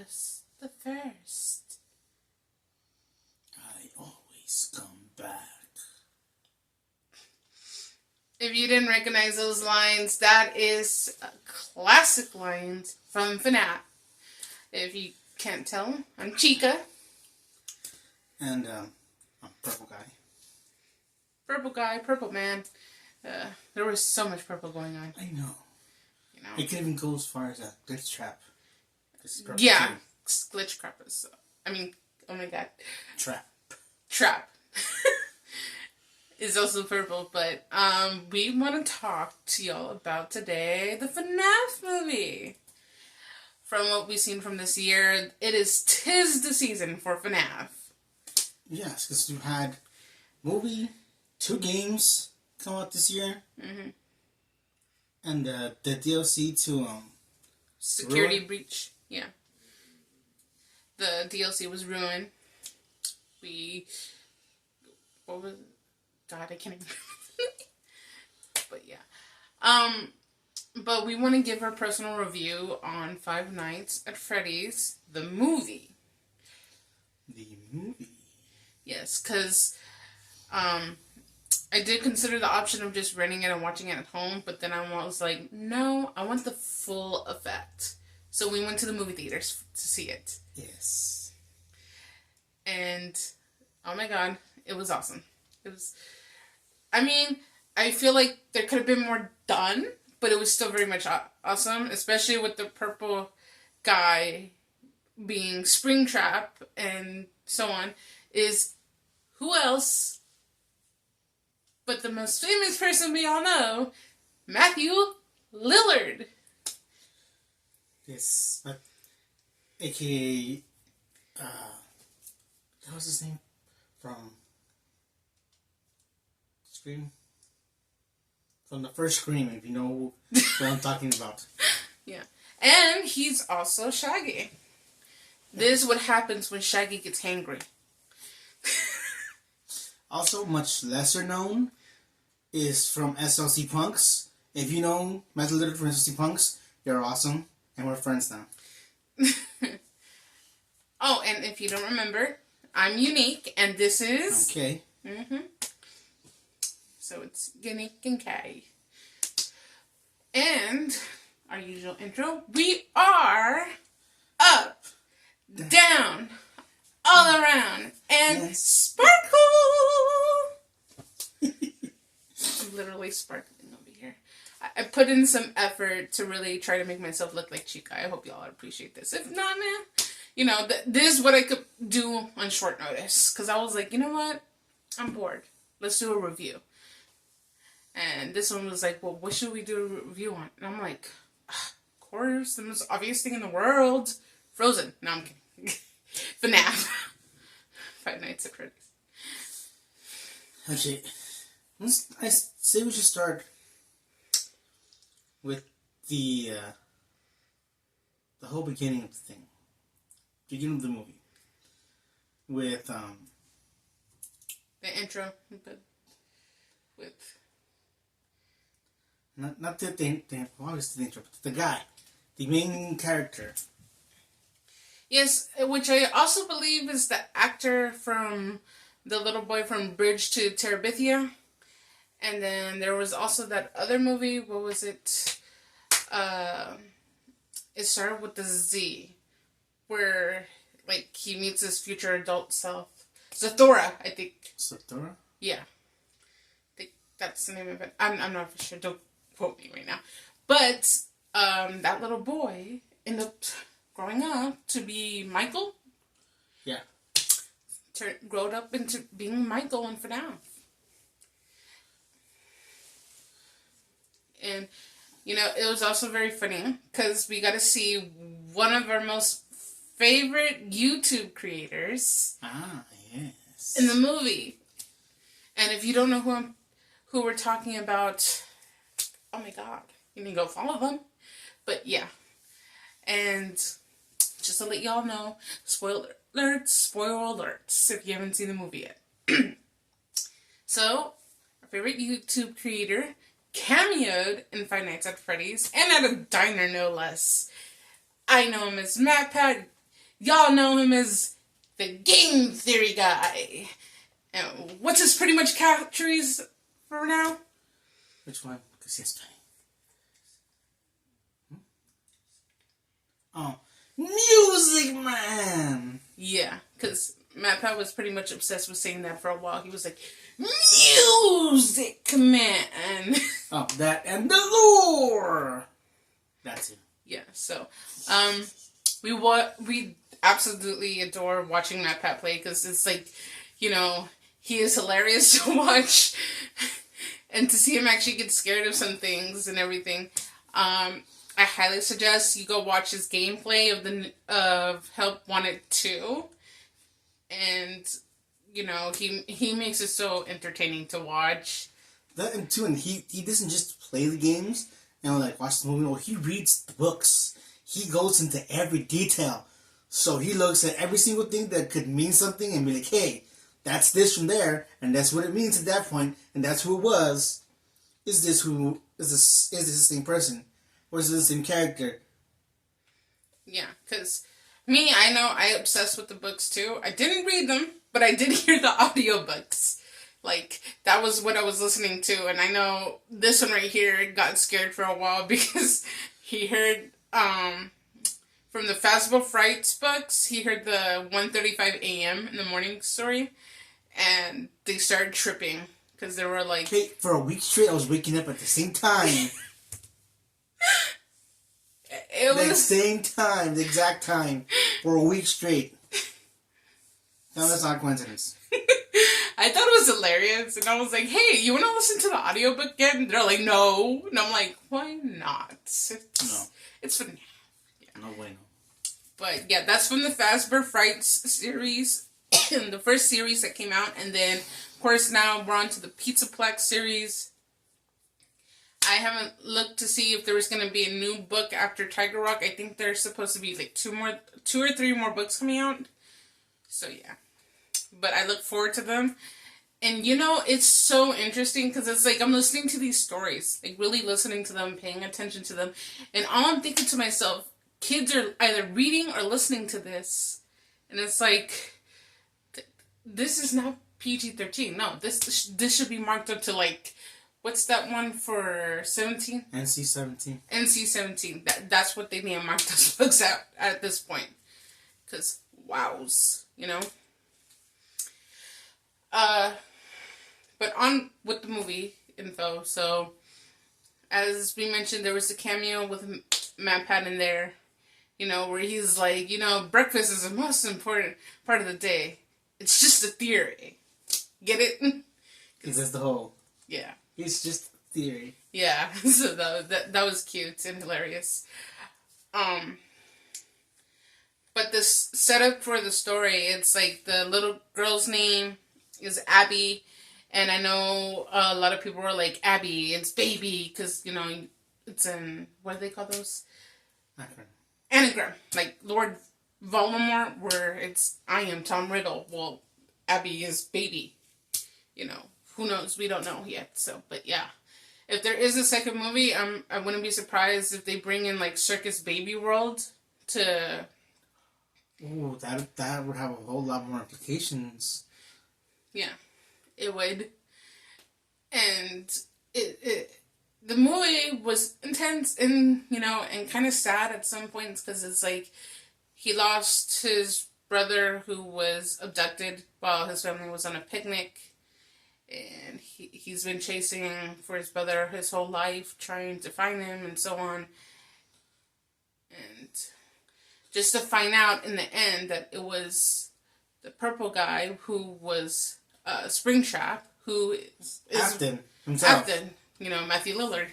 was the first. I always come back. If you didn't recognize those lines, that is classic lines from FNAF. If you can't tell, I'm Chica. And I'm Purple Guy. Purple Guy, Purple Man. There was so much purple going on. I know. You know. It could even go as far as a glitch trap. Yeah, glitch trap is. I mean, oh my god. Trap. Is also purple, but we want to talk to y'all about today the FNAF movie. From what we've seen from this year, tis the season for FNAF. Yes, because we've had movie, 2 games come out this year, and the DLC to Security Breach. Yeah, the DLC was Ruin. What was it? God, I can't even remember. But yeah. But we want to give our personal review on Five Nights at Freddy's, the movie. The movie? Yes, because I did consider the option of just renting it and watching it at home, but then I was like, no, I want the full effect. So we went to the movie theaters to see it. Yes. And, oh my god, it was awesome. I mean, I feel like there could have been more done, but it was still very much awesome, especially with the purple guy being Springtrap and so on. Is who else but the most famous person we all know, Matthew Lillard. Yes, but a.k.a. What was his name? From Scream? From the first Scream, if you know what I'm talking about. Yeah. And he's also Shaggy. This is what happens when Shaggy gets hangry. Also, much lesser known is from SLC Punks. If you know Matthew Lillard from SLC Punks, you're awesome, and we're friends now. Oh, and if you don't remember, I'm Unique, and this is... Okay. So it's Unique and Kay. And our usual intro, we are up, down, all around, and sparkle! I'm literally sparkling over here. I put in some effort to really try to make myself look like Chica. I hope y'all appreciate this. If not, man, you know, this is what I could do on short notice. Because I was like, you know what? I'm bored. Let's do a review. And this one was like, well, what should we do a review on? And I'm like, of course, the most obvious thing in the world. Frozen. No, I'm kidding. FNAF. Five Nights at Freddy's. Okay. I say we should start with the whole beginning of the thing. Beginning of the movie. With, the intro. With... Not the obviously the intro, but the guy. The main character. Yes, which I also believe is the actor from the little boy from Bridge to Terabithia. And then there was also that other movie, what was it? It started with the Z. Where, like, he meets his future adult self. Zathura, I think. Zathura? Yeah. I think that's the name of it. I'm not for sure. Don't quote me right now. But, that little boy ended up growing up to be Michael. Yeah. Growed up into being Michael in FNAF. And, you know, it was also very funny because we got to see one of our most favorite YouTube creators. Ah, yes. In the movie. And if you don't know who we're talking about, oh my god, you need to go follow them. But yeah. And just to let y'all know, spoiler alerts if you haven't seen the movie yet. So, our favorite YouTube creator cameoed in Five Nights at Freddy's, and at a diner no less. I know him as MatPat. y'all know him as the game theory guy. And what's his pretty much catchphrase for now? Which one? Because he has 20. Oh, Music Man! Yeah, because Matt Pat was pretty much obsessed with saying that for a while. He was like, Music Man! Oh, that and the lore! That's it. Yeah, so, we absolutely adore watching Matt Pat play, because it's like, you know, he is hilarious to watch, and to see him actually get scared of some things and everything. I highly suggest you go watch his gameplay of Help Wanted 2. And, you know, he makes it so entertaining to watch. That and too, and he doesn't just play the games and like watch the movie. No, he reads the books. He goes into every detail. So he looks at every single thing that could mean something and be like, hey, that's this from there, and that's what it means at that point, and that's who it was. Is this the same person? Or is it the same character? Yeah, because me, I know I obsess with the books too. I didn't read them, but I did hear the audiobooks. Like, that was what I was listening to, and I know this one right here got scared for a while because he heard, from the Fazbear Frights books, he heard the 1:35 a.m. in the morning story, and they started tripping, because they were like... Hey, for a week straight, I was waking up at the same time. The same time, the exact time, for a week straight. No, that's not a coincidence. I thought it was hilarious, and I was like, hey, you want to listen to the audiobook again? And they're like, no. And I'm like, why not? It's FNAF. Yeah. No way, no. But yeah, that's from the Fazbear Frights series, the first series that came out, and then, of course, now we're on to the Pizzaplex series. I haven't looked to see if there was going to be a new book after Tiger Rock. I think there's supposed to be like 2 or 3 more books coming out. So yeah. But I look forward to them. And you know, it's so interesting because it's like I'm listening to these stories, like really listening to them, paying attention to them. And all I'm thinking to myself, kids are either reading or listening to this. And it's like, this is not PG-13. No, this should be marked up to like, what's that one for 17? NC-17. NC-17. That's what they need to mark those books out at this point. Because, wows, you know? But on with the movie info. So, as we mentioned, there was a cameo with Matt Pat in there. You know, where he's like, you know, breakfast is the most important part of the day. It's just a theory. Get it? Because that's the whole... Yeah. It's just theory. Yeah, so that was cute and hilarious. But this setup for the story, it's like the little girl's name is Abby, and I know a lot of people were like, Abby, it's baby, because, you know, it's in, what do they call those? Anagram. Like Lord Voldemort, where it's, I am Tom Riddle. Well, Abby is baby. You know, who knows? We don't know yet. So, but yeah. If there is a second movie, I wouldn't be surprised if they bring in, like, Circus Baby World to... Ooh, that would have a whole lot more implications. Yeah, it would. And the movie was intense and, you know, and kind of sad at some points because it's like he lost his brother who was abducted while his family was on a picnic. And he's been chasing for his brother his whole life, trying to find him and so on. And just to find out in the end that it was the purple guy who was Springtrap, who is Afton himself. Afton, you know, Matthew Lillard.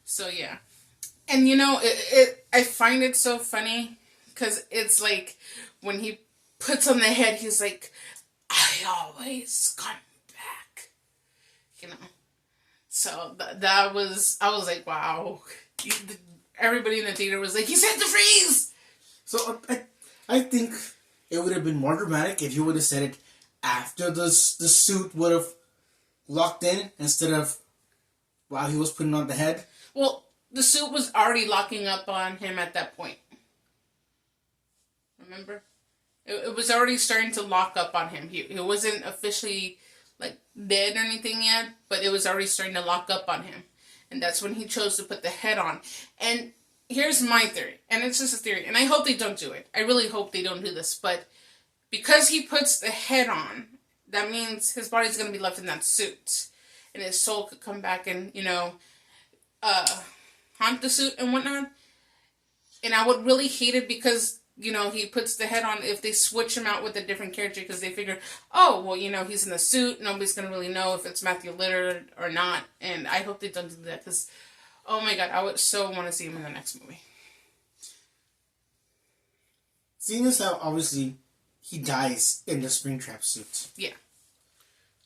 So yeah. And you know, I find it so funny because it's like when he puts on the head, he's like, I always come back. You know. So that was, I was like, wow. Everybody in the theater was like, he said to freeze! So I think it would have been more dramatic if you would have said it after the suit would have locked in instead of while he was putting on the head. Well, the suit was already locking up on him at that point. Remember? It was already starting to lock up on him. He wasn't officially like dead or anything yet, but it was already starting to lock up on him. And that's when he chose to put the head on. And here's my theory, and it's just a theory, and I hope they don't do it. I really hope they don't do this, but because he puts the head on, that means his body's going to be left in that suit. And his soul could come back and, haunt the suit and whatnot. And I would really hate it because, he puts the head on if they switch him out with a different character because they figure, oh, well, he's in the suit. Nobody's going to really know if it's Matthew Lillard or not. And I hope they don't do that because, oh my God, I would so want to see him in the next movie. Seeing as how, obviously, he dies in the Springtrap suit. Yeah.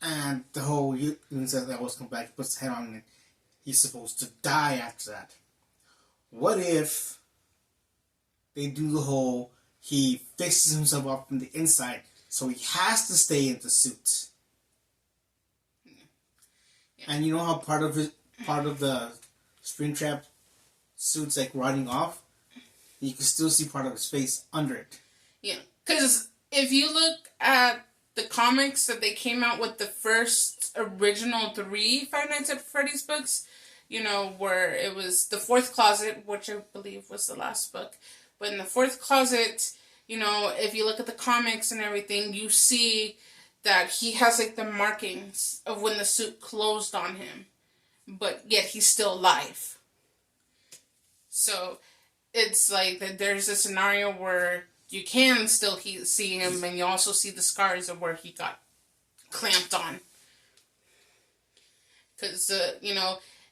And the whole, even says that was come back, he puts his head on and he's supposed to die after that. What if they do the whole, he fixes himself up from the inside, so he has to stay in the suit. Yeah. And you know how part of the Springtrap suit's like rotting off? You can still see part of his face under it. Yeah, because if you look at the comics that they came out with, the first original 3 Five Nights at Freddy's books, where it was the Fourth Closet, which I believe was the last book. But in the Fourth Closet, if you look at the comics and everything, you see that he has like the markings of when the suit closed on him. But yet he's still alive. So it's like that there's a scenario where you can still see him, and you also see the scars of where he got clamped on. Because,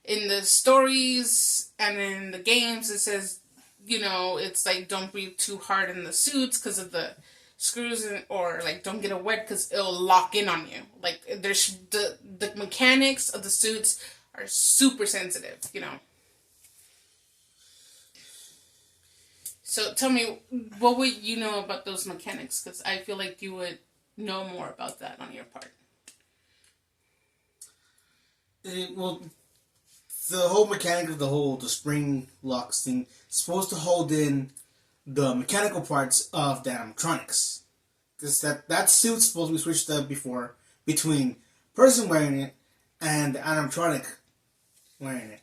in the stories and in the games, it says, it's like don't breathe too hard in the suits because of the screws, or like don't get it wet because it'll lock in on you. Like there's the mechanics of the suits are super sensitive, So tell me, what would you know about those mechanics? Because I feel like you would know more about that on your part. Well, the whole mechanic of the spring locks thing is supposed to hold in the mechanical parts of the animatronics. Because that suit's supposed to be switched up before between person wearing it and the animatronic wearing it.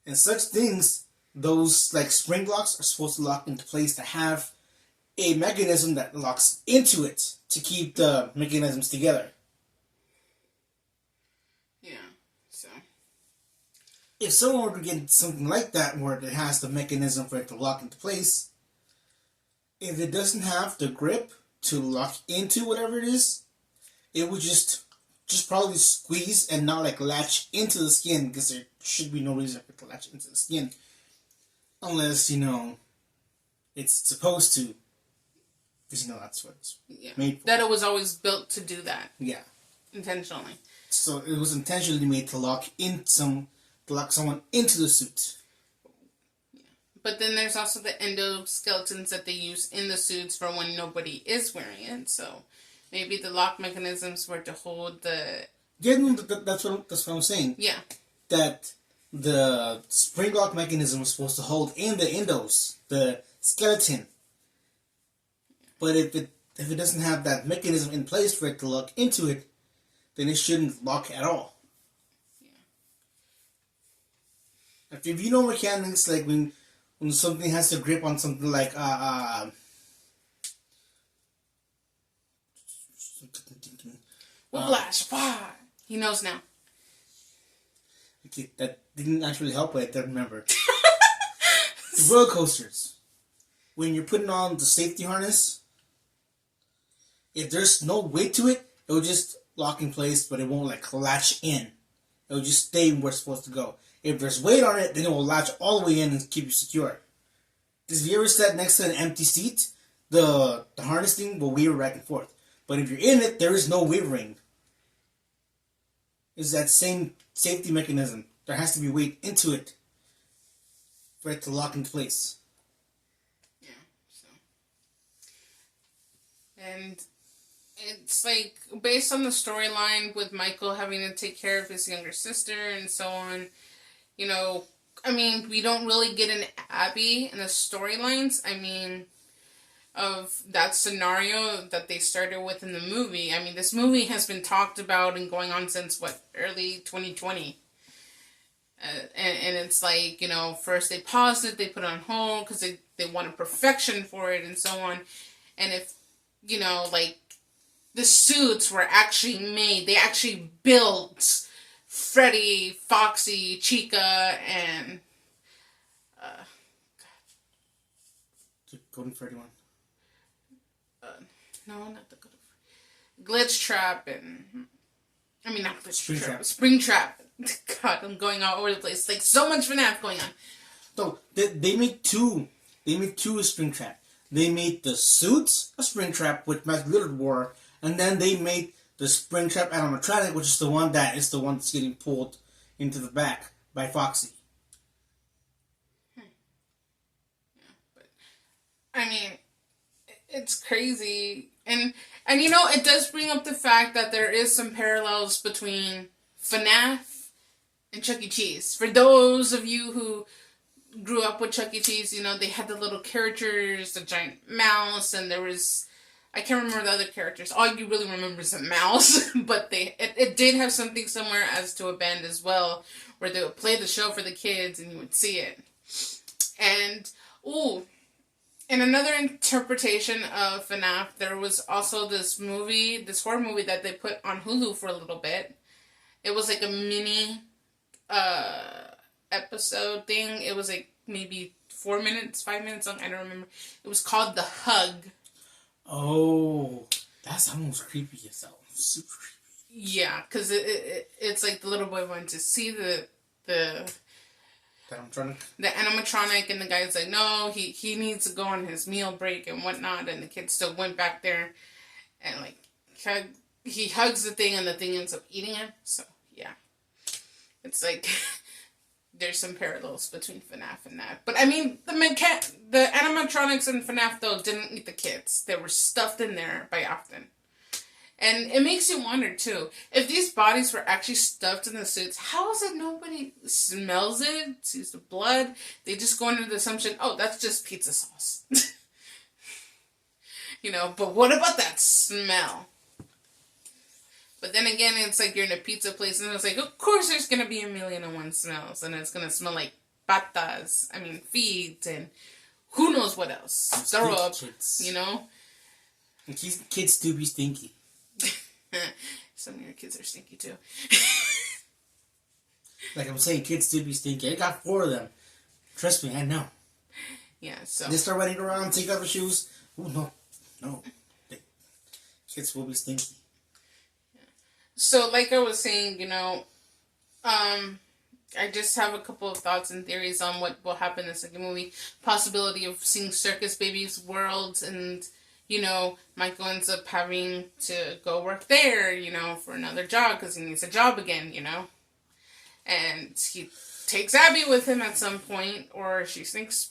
And such things, those like spring locks are supposed to lock into place to have a mechanism that locks into it to keep the mechanisms together. Yeah, so if someone were to get something like that where it has the mechanism for it to lock into place, if it doesn't have the grip to lock into whatever it is, it would just probably squeeze and not like latch into the skin, because there should be no reason for it to latch into the skin. Unless, it's supposed to. Because, that's what it's made for. That it was always built to do that. Yeah. Intentionally. So it was intentionally made to lock someone into the suit. Yeah. But then there's also the endoskeletons that they use in the suits for when nobody is wearing it. So maybe the lock mechanisms were to hold the... Yeah, no, that's what I'm saying. Yeah. That the spring lock mechanism was supposed to hold in the endos, the skeleton. But if it doesn't have that mechanism in place for it to lock into it, then it shouldn't lock at all. Yeah. If you know mechanics, like when something has to grip on something like Whiplash. He knows now. Okay, that didn't actually help, but I don't remember. The roller coasters. When you're putting on the safety harness, if there's no weight to it, it'll just lock in place, but it won't like latch in. It'll just stay where it's supposed to go. If there's weight on it, then it will latch all the way in and keep you secure. Because if you ever sat next to an empty seat, the harness thing will waver back and forth. But if you're in it, there is no wavering. It's that same safety mechanism. There has to be weight into it for it to lock into place. Yeah, so. And it's like, based on the storyline with Michael having to take care of his younger sister and so on, I mean, we don't really get an Abby in the storylines. I mean, of that scenario that they started with in the movie. I mean, this movie has been talked about and going on since, what, early 2020. And it's like, you know, first they paused it, they put it on hold because they wanted perfection for it and so on. And if, you know, like, the suits were actually made, they actually built Freddy, Foxy, Chica, and Golden Freddy one. No, not the Glitch Trap and I mean not Glitch Spring Trap, Trap. Spring Trap. God, I'm going all over the place. Like so much FNAF going on. So they made two. They made two a Spring Trap. They made the suits a Spring Trap, which Matt Lillard wore, and then they made the Spring Trap animatronic, which is the one that's getting pulled into the back by Foxy. Yeah, but I mean, it's crazy, and you know, it does bring up the fact that there is some parallels between FNAF and Chuck E. Cheese. For those of you who grew up with Chuck E. Cheese, you know, they had the little characters, the giant mouse, and there was, I can't remember the other characters. All you really remember is the mouse, but it did have something similar as to a band as well, where they would play the show for the kids and you would see it. And, in another interpretation of FNAF, there was also this horror movie that they put on Hulu for a little bit. It was like a mini episode thing. It was like maybe 4 minutes, 5 minutes long. I don't remember. It was called The Hug. Oh, that's almost creepy as hell. Super creepy. Yeah, because it's like the little boy wanted to see the animatronic, and the guy's like, no, he needs to go on his meal break and whatnot, and the kid still went back there, and like he hugs the thing, and the thing ends up eating him. So yeah, it's like there's some parallels between FNAF and that. But I mean, the animatronics in FNAF though didn't eat the kids. They were stuffed in there by often. And it makes you wonder, too, if these bodies were actually stuffed in the suits, how is it nobody smells it, sees the blood? They just go under the assumption, oh, that's just pizza sauce. You know, but what about that smell? But then again, it's like you're in a pizza place, and it's like, of course there's going to be 1,000,001 smells, and it's going to smell like feet, and who knows what else. Throw up, you know? And kids do be stinky. Some of your kids are stinky too. Like I'm saying, kids do be stinky. I got 4 of them. Trust me, I know. Yeah, so they start running around, take off their shoes. Oh no. Kids will be stinky. Yeah. So, like I was saying, you know, I just have a couple of thoughts and theories on what will happen in the second movie. Possibility of seeing Circus Baby's world, and you know, Michael ends up having to go work there, you know, for another job because he needs a job again, you know. And he takes Abby with him at some point, or she sneaks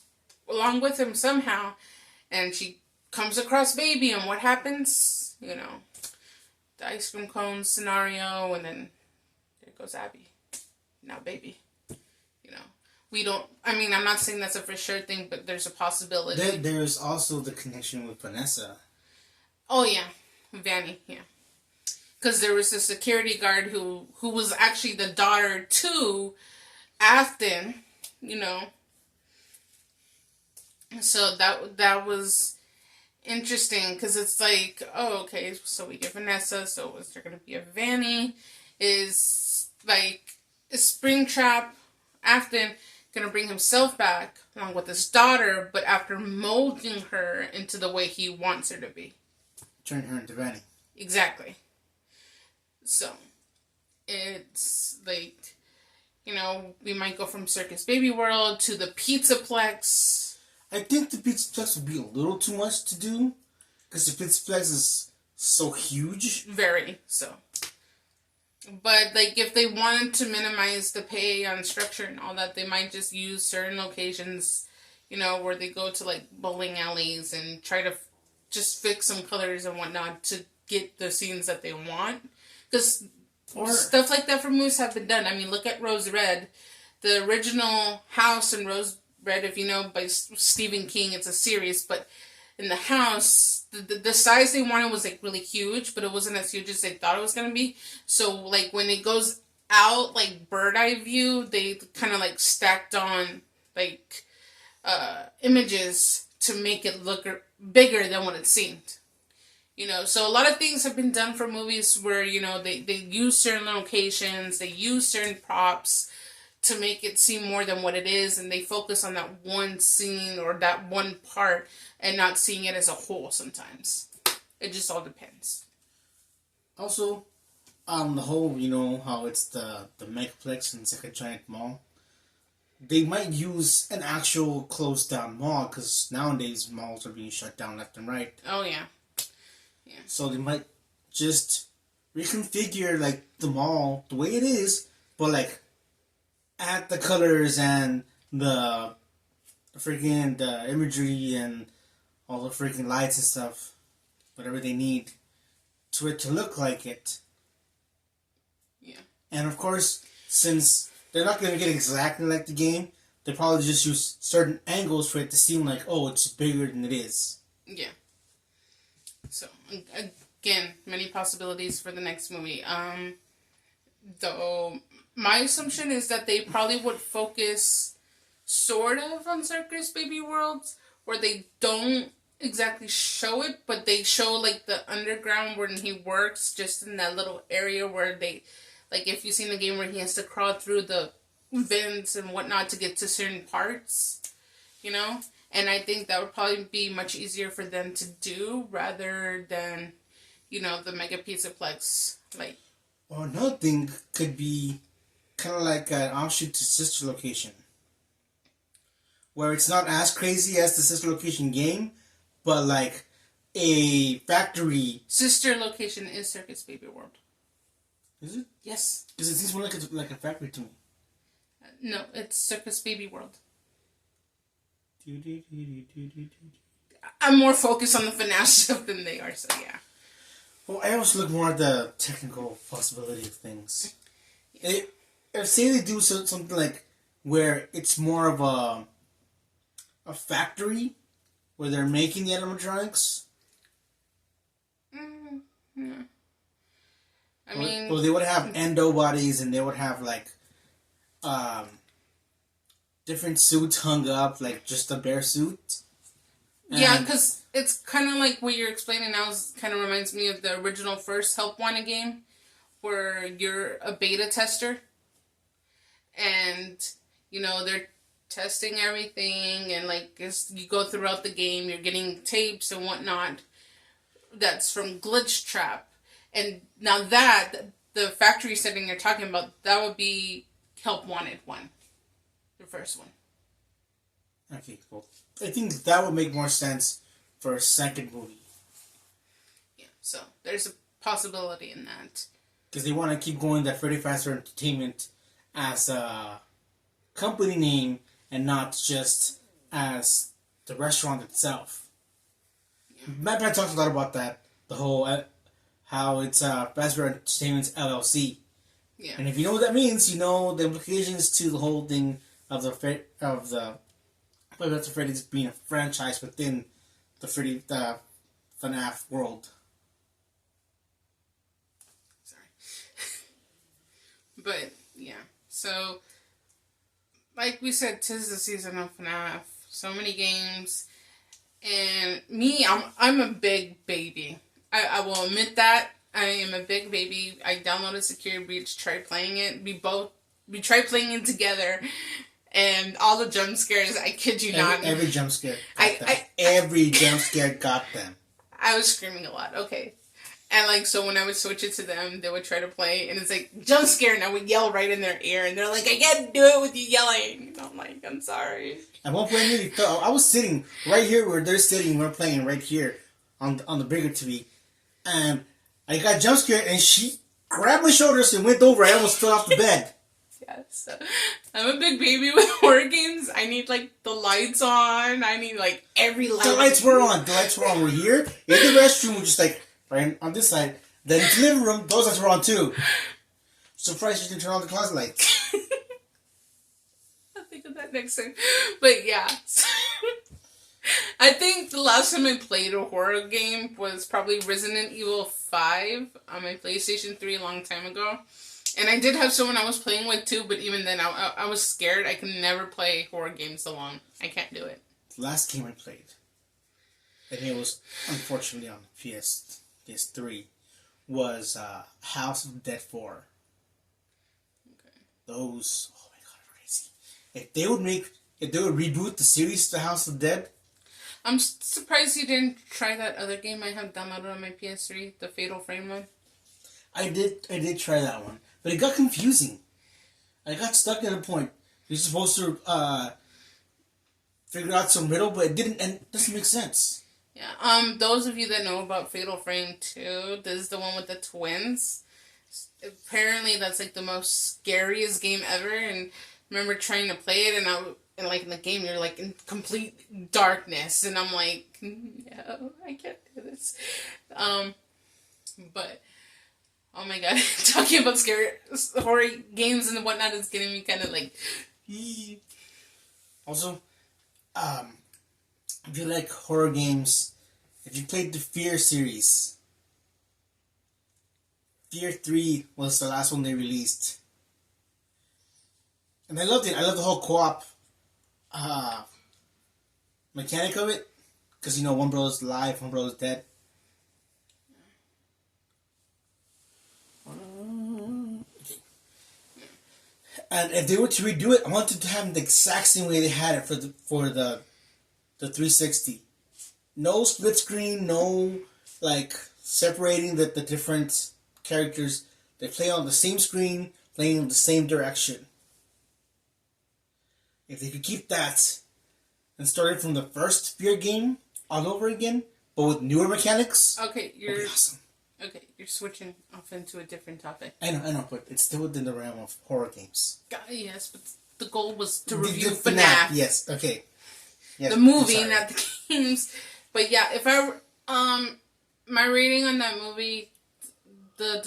along with him somehow, and she comes across Baby, and what happens? You know, the ice cream cone scenario, and then there goes Abby. Now Baby. I'm not saying that's a for sure thing, but there's a possibility. There's also the connection with Vanessa. Oh, yeah. Vanny, yeah. Because there was a security guard who was actually the daughter to Afton, you know. So that was interesting, because it's like, oh, okay, so we get Vanessa, so is there going to be a Vanny? Is Springtrap Afton going to bring himself back along with his daughter, but after molding her into the way he wants her to be? Turn her into Vanny. Exactly. So, it's like, you know, we might go from Circus Baby World to the Pizzaplex. I think the Pizzaplex would be a little too much to do, because the Pizzaplex is so huge. Very so. But, like, if they wanted to minimize the pay on structure and all that, they might just use certain locations, you know, where they go to, like, bowling alleys and try to just fix some colors and whatnot to get the scenes that they want. Because stuff like that for movies have been done. I mean, look at Rose Red. the original House in Rose Red, if you know, by Stephen King, it's a series, but in the house, the size they wanted was like really huge, but it wasn't as huge as they thought it was gonna be. So like when it goes out like bird eye view, they kind of like stacked on like images to make it look bigger than what it seemed. You know, so a lot of things have been done for movies where, you know, they use certain locations, they use certain props to make it seem more than what it is, and they focus on that one scene or that one part and not seeing it as a whole sometimes. It just all depends. Also, the whole, you know, how it's the Megaplex and it's like a giant mall. They might use an actual closed down mall, because nowadays malls are being shut down left and right. Oh, yeah. Yeah. So they might just reconfigure like the mall the way it is, but like add the colors and the freaking the imagery and all the freaking lights and stuff, whatever they need to it to look like it. Yeah. And of course, since they're not going to get exactly like the game, they probably just use certain angles for it to seem like, oh, it's bigger than it is. Yeah. So, again, many possibilities for the next movie. Though, my assumption is that they probably would focus sort of on Circus Baby Worlds, where they don't exactly show it, but they show, like, the underground where he works, just in that little area where they, like, if you've seen a game where he has to crawl through the vents and whatnot to get to certain parts, you know? And I think that would probably be much easier for them to do rather than, you know, the Mega Pizzaplex. Like, or another thing could be kind of like an offshoot to Sister Location, where it's not as crazy as the Sister Location game, but like a factory. Sister Location is Circus Baby World. Is it? Yes. Because it seems more like a factory to me. No, it's Circus Baby World. I'm more focused on the FNAF stuff than they are, so yeah. Well, I always look more at the technical possibility of things. Yeah. If say they do something like where it's more of a factory where they're making the animatronics. Yeah. I mean, well, they would have endo bodies and they would have like different suits hung up, like just a bare suit. Yeah, because it's kind of like what you're explaining now kind of reminds me of the original first Help Wanted game, where you're a beta tester, and, you know, they're testing everything, and, like, as you go throughout the game, you're getting tapes and whatnot that's from Glitch Trap. And now that, the factory setting you're talking about, that would be Help Wanted 1. The first one. Okay, well, I think that would make more sense for a second movie. Yeah, so there's a possibility in that. Because they want to keep going that Freddy Fazbear Entertainment as a company name and not just as the restaurant itself. Yeah. Matt talks a lot about that, the whole, how it's Fazbear Entertainment's LLC. Yeah. And if you know what that means, you know the implications to the whole thing of the Freddy's being a franchise within the FNAF world. Sorry. But, yeah. So, like we said, 'tis the season of FNAF. So many games. And me, I'm a big baby. I will admit that. I am a big baby. I downloaded Secure Breach, tried playing it. We tried playing it together. And all the jump scares, I kid you not. Every jump scare got them. Every jump scare got them. I was screaming a lot, okay. And, like, so when I would switch it to them, they would try to play, and it's like, jump scare, and I would yell right in their ear, and they're like, I can't do it with you yelling. And I'm like, I'm sorry. At one point, I was sitting right here where they're sitting, we're playing right here on the bigger TV, and I got jump scared, and she grabbed my shoulders and went over. I almost fell off the bed. Yes. I'm a big baby with horror games. I need, like, the lights on. I need, like, every light. The lights were on. We're here. In the restroom, we're just, like, right on this side. Then in the living room, those lights were on, too. Surprised you didn't turn on the closet lights. that next time. But yeah. I think the last time I played a horror game was probably Resident Evil 5 on my PlayStation 3 a long time ago. And I did have someone I was playing with too, but even then I was scared. I can never play horror games alone. I can't do it. The last game I played, and it was unfortunately on PS3, was House of the Dead 4. Okay. Those, oh my god, are crazy. If they would reboot the series The House of the Dead. I'm surprised you didn't try that other game I have downloaded on my PS3, the Fatal Frame one. I did try that one, but it got confusing. I got stuck at a point. You're supposed to figure out some riddle, but it didn't, and it doesn't make sense. Yeah. Those of you that know about Fatal Frame 2, this is the one with the twins. Apparently, that's like the most scariest game ever. And I remember trying to play it, and like in the game, you're like in complete darkness, and I'm like, no, I can't do this. But oh my god, talking about scary horror games and whatnot is getting me kind of like. Also, if you like horror games, if you played the Fear series, Fear 3 was the last one they released. And I loved it. I loved the whole co-op mechanic of it. Because, you know, one brother's alive, one brother's dead. Okay. And if they were to redo it, I wanted to have it the exact same way they had it for the 360. No split screen, no like separating the different characters. They play on the same screen, playing in the same direction. If they could keep that and start it from the first Fear game all over again, but with newer mechanics, okay, that'd be awesome. Okay, you're switching off into a different topic. I know, but it's still within the realm of horror games. Yes, but the goal was to review The FNAF. Yes, okay. Yes, the movie, not the games. But yeah, if my rating on that movie, the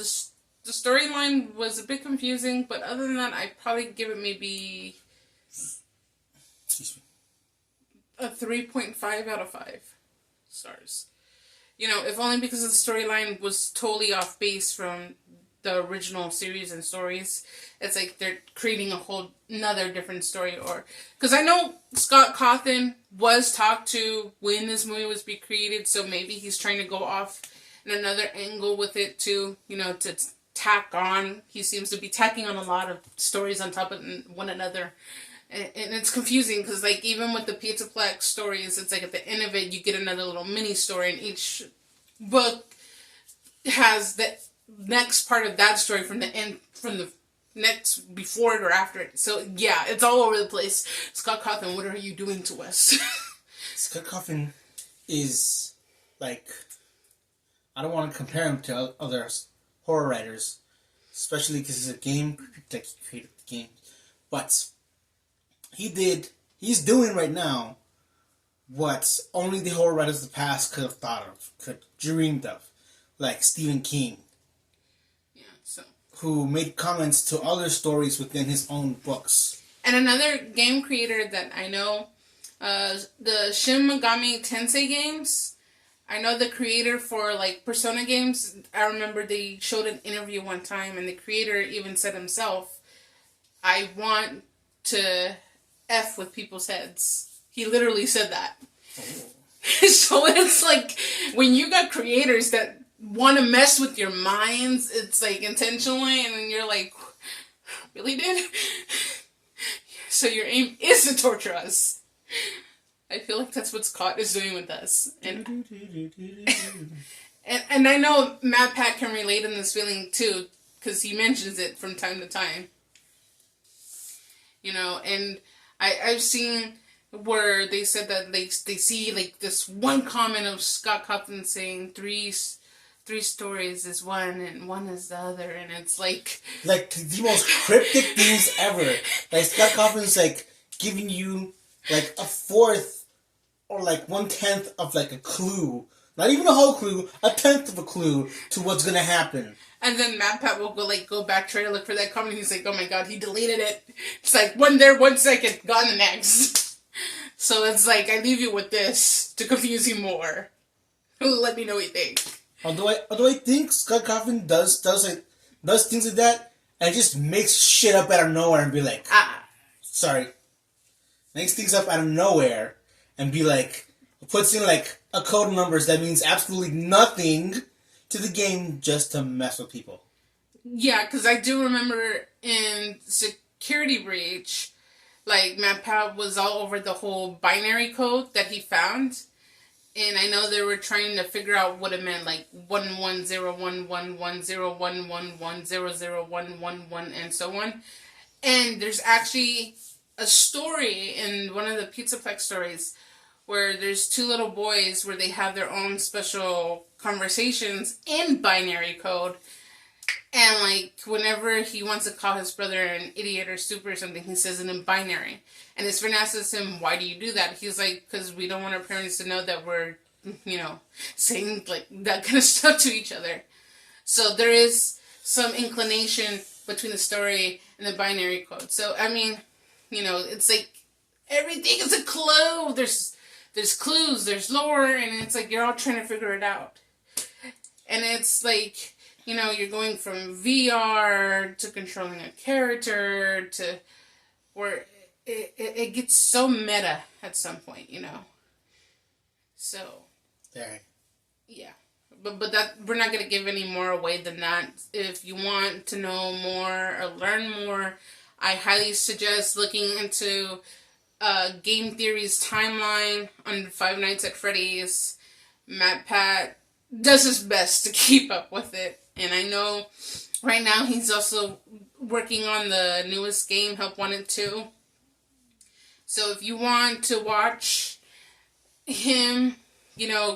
storyline was a bit confusing, but other than that, I'd probably give it maybe a 3.5 out of 5 stars. You know, if only because the storyline was totally off base from the original series and stories. It's like they're creating a whole another different story. Or because I know Scott Cawthon was talked to when this movie was being created, so maybe he's trying to go off in another angle with it too, you know, to tack on. He seems to be tacking on a lot of stories on top of one another. And it's confusing because, like, even with the Pizzaplex stories, it's like at the end of it, you get another little mini story, and each book has the next part of that story from the end, from the next, before it or after it. So, yeah, it's all over the place. Scott Cawthon, what are you doing to us? Scott Cawthon is, like, I don't want to compare him to other horror writers, especially because he's a game, like, he created the game. But he's doing right now what only the horror writers of the past could have thought of, could dreamed of. Like Stephen King. Yeah, so. Who made comments to other stories within his own books. And another game creator that I know, the Shin Megami Tensei games, I know the creator for, like, Persona games. I remember they showed an interview one time, and the creator even said himself, I want to F with people's heads. He literally said that. Oh. So it's like, when you got creators that want to mess with your minds, it's like intentionally, and then you're like, really, dude? So your aim is to torture us. I feel like that's what Scott is doing with us. And and I know Matt Pat can relate in this feeling too, because he mentions it from time to time. You know, and I've seen where they said that they see like this one comment of Scott Cawthon saying three stories is one and one is the other, and it's like the most cryptic things ever. Like Scott Cawthon's like giving you like a fourth or like 1/10 of like a clue Not even a whole clue, a tenth of a clue to what's gonna happen. And then MatPat will go back, try to look for that comment. He's like, oh my god, he deleted it. It's like, one there, 1 second, gone the next. So it's like, I leave you with this to confuse you more. Let me know what you think. Although I think Scott Cawthon does things like that and just makes shit up out of nowhere and be like, makes things up out of nowhere and be like, puts in like a code of numbers that means absolutely nothing to the game just to mess with people. Yeah, because I do remember in Security Breach, like, MatPat was all over the whole binary code that he found. And I know they were trying to figure out what it meant, like 1101110111001111 and so on. And there's actually a story in one of the Pizzaplex stories where there's two little boys where they have their own special conversations in binary code. And, like, whenever he wants to call his brother an idiot or stupid or something, he says it in binary. And his friend asks him, why do you do that? He's like, because we don't want our parents to know that we're, saying, like, that kind of stuff to each other. So there is some inclination between the story and the binary code. So, I mean, it's like, everything is a clue. There's clues, there's lore, and it's like, you're all trying to figure it out. And it's like, you're going from VR to controlling a character to where it gets so meta at some point, So, yeah. But that we're not going to give any more away than that. If you want to know more or learn more, I highly suggest looking into Game Theory's timeline on Five Nights at Freddy's. MatPat does his best to keep up with it. And I know right now he's also working on the newest game, Help Wanted 2. So if you want to watch him,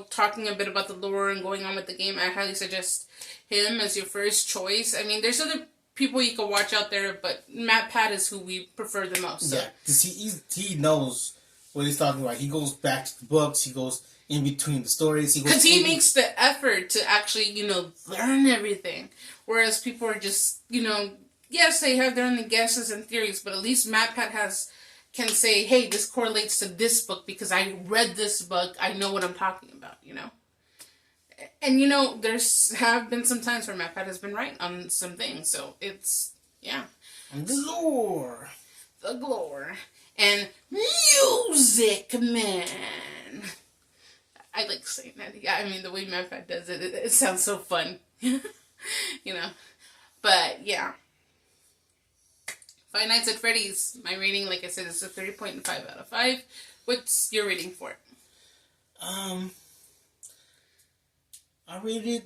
talking a bit about the lore and going on with the game, I highly suggest him as your first choice. I mean, there's other people you can watch out there, but MatPat is who we prefer the most. So. Yeah, because he knows what he's talking about. He goes back to the books. He goes in between the stories. Because he makes the effort to actually, learn everything. Whereas people are just, yes, they have their own guesses and theories, but at least MatPat can say, hey, this correlates to this book because I read this book. I know what I'm talking about, And, there's have been some times where MatPat has been right on some things. So it's, yeah. And the lore. The lore. And music, man. I like saying that. Yeah, I mean, the way MatPat does it, it sounds so fun. But, yeah. Five Nights at Freddy's. My rating, like I said, is a 3.5 out of 5. What's your rating for it? I rated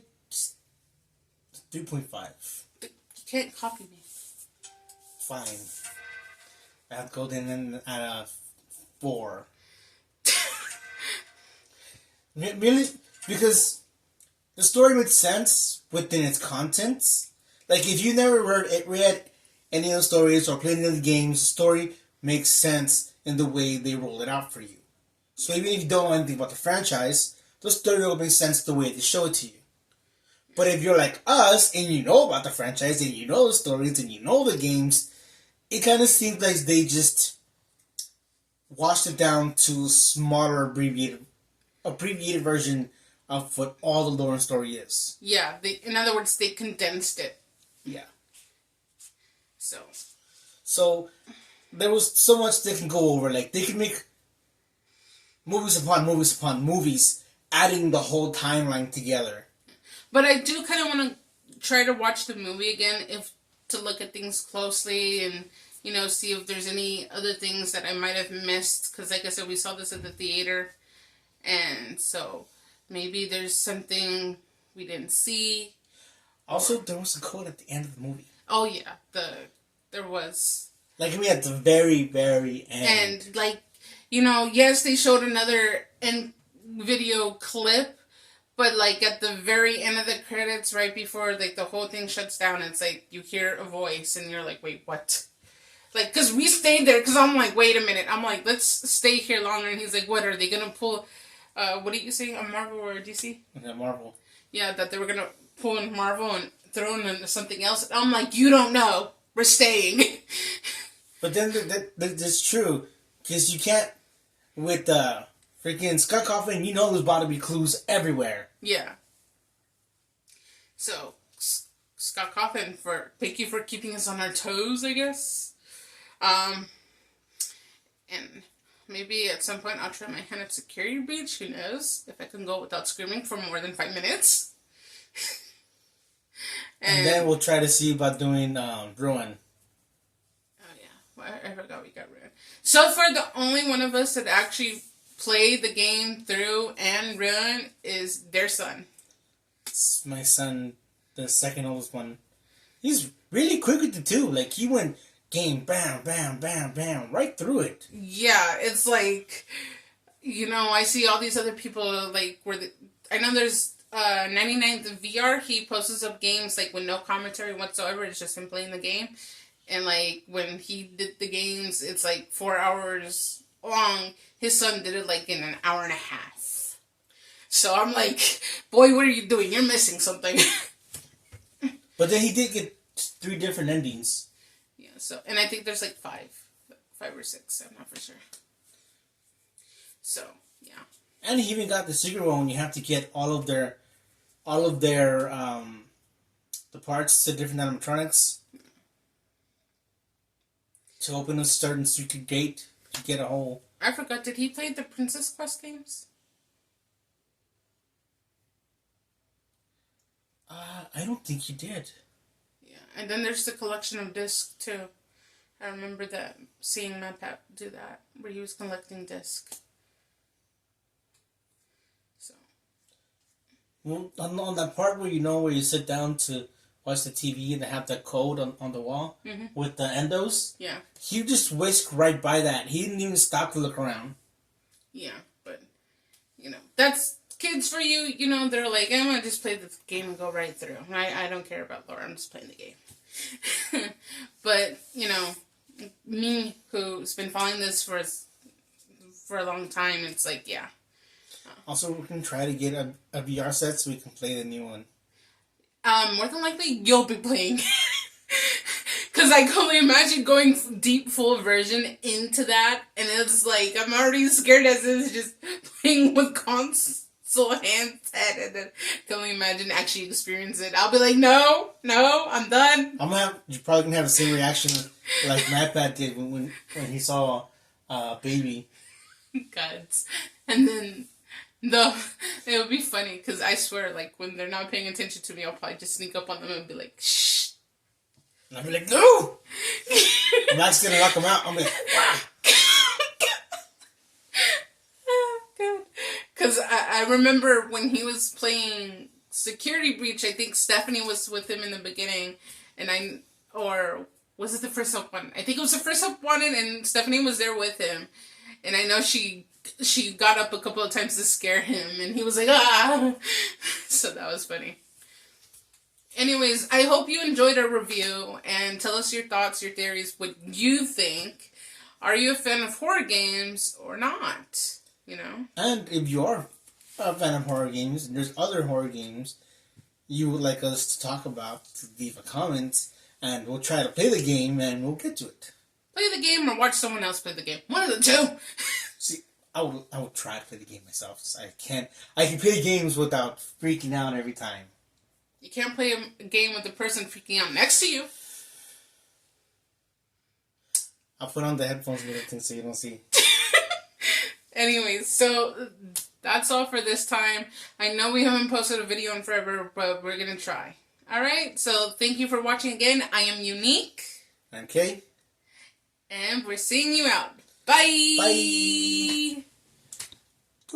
3.5. You can't copy me. Fine. I'll go in at a 4. Really? Because the story makes sense within its contents. Like, if you never read any of the stories or played any of the games, the story makes sense in the way they roll it out for you. So even if you don't know anything about the franchise, the story will make sense the way they show it to you. But if you're like us, and you know about the franchise, and you know the stories, and you know the games, it kind of seems like they just washed it down to a smaller, abbreviated version of what all the lore and story is. Yeah, in other words, they condensed it. Yeah. So there was so much they can go over. Like, they can make movies upon movies upon movies, adding the whole timeline together. But I do kind of want to try to watch the movie again, to look at things closely and, see if there's any other things that I might have missed. Because, like I said, we saw this at the theater. And so maybe there's something we didn't see. Also, there was a code at the end of the movie. Oh, yeah. There was. Like, I mean, at the very, very end. And, like, yes, they showed another video clip, but, like, at the very end of the credits, right before, like, the whole thing shuts down, it's like, you hear a voice, and you're like, wait, what? Like, because we stayed there, because I'm like, wait a minute. I'm like, let's stay here longer, and he's like, what, are they going to pull what are you saying, a Marvel or a DC? Yeah, Marvel. Yeah, that they were gonna pull in Marvel and throw in into something else. I'm like, you don't know. We're staying. But then that's true, because you can't with freaking Scott Coffin. You know, there's about to be clues everywhere. Yeah. So, Scott Coffin, thank you for keeping us on our toes, I guess. And maybe at some point I'll try my hand at security breach. Who knows? If I can go without screaming for more than 5 minutes. And then we'll try to see about doing Ruin. Oh yeah, I forgot we got Ruin. So far, the only one of us that actually played the game through and Ruin is their son. It's my son, the second oldest one. He's really quick with the two. Like, he went game, bam, bam, bam, bam, right through it. Yeah, it's like, you know, I see all these other people, like, I know there's 99th VR, he posts up games, like, with no commentary whatsoever, it's just him playing the game, and, like, when he did the games, it's, like, 4 hours long, his son did it, like, in an hour and a half. So I'm like, boy, what are you doing? You're missing something. But then he did get 3 different endings. Yeah, so, and I think there's like 5 or 6, I'm not for sure. So, yeah. And he even got the secret one when you have to get all of their the parts to different animatronics to open a certain secret gate to get a whole. I forgot, did he play the Princess Quest games? I don't think he did. Yeah, and then there's the collection of discs too. I remember that, seeing my pap do that, where he was collecting discs. So. Well, on that part where you sit down to watch the TV and they have that code on the wall with the endos. Yeah. He just whisked right by that. He didn't even stop to look around. Yeah, but, you know, that's kids for you. You know, they're like, I'm going to just play the game and go right through. I don't care about lore. I'm just playing the game. But, you know, me, who's been following this for a long time, it's like, yeah. Also, we can try to get a VR set so we can play the new one. More than likely, you'll be playing. Because I can only imagine going deep, full version into that. And it's like, I'm already scared as is just playing with console handset. And then I can only imagine actually experience it. I'll be like, no, I'm done. You're probably going to have the same reaction like MadPat did when he saw Baby. Gods. And then, no, it would be funny. Because I swear, like, when they're not paying attention to me, I'll probably just sneak up on them and be like, shh. And I'll be like, no! I'm not going to knock him out. I'm like, wow. Oh, God. Because I remember when he was playing Security Breach, I think Stephanie was with him in the beginning. Or was it the first help one? I think it was the first help one, and Stephanie was there with him. And I know she got up a couple of times to scare him, and he was like, ah! So that was funny. Anyways, I hope you enjoyed our review, and tell us your thoughts, your theories, what you think. Are you a fan of horror games or not? You know? And if you are a fan of horror games, and there's other horror games you would like us to talk about, leave a comment, and we'll try to play the game, and we'll get to it. Play the game or watch someone else play the game. One of the two. See, I will try to play the game myself. I can play games without freaking out every time. You can't play a game with the person freaking out next to you. I'll put on the headphones and everything so you don't see. Anyways, so that's all for this time. I know we haven't posted a video in forever, but we're going to try. Alright, so thank you for watching again. I am Unique. I'm Kay. And we're seeing you out. Bye! Bye!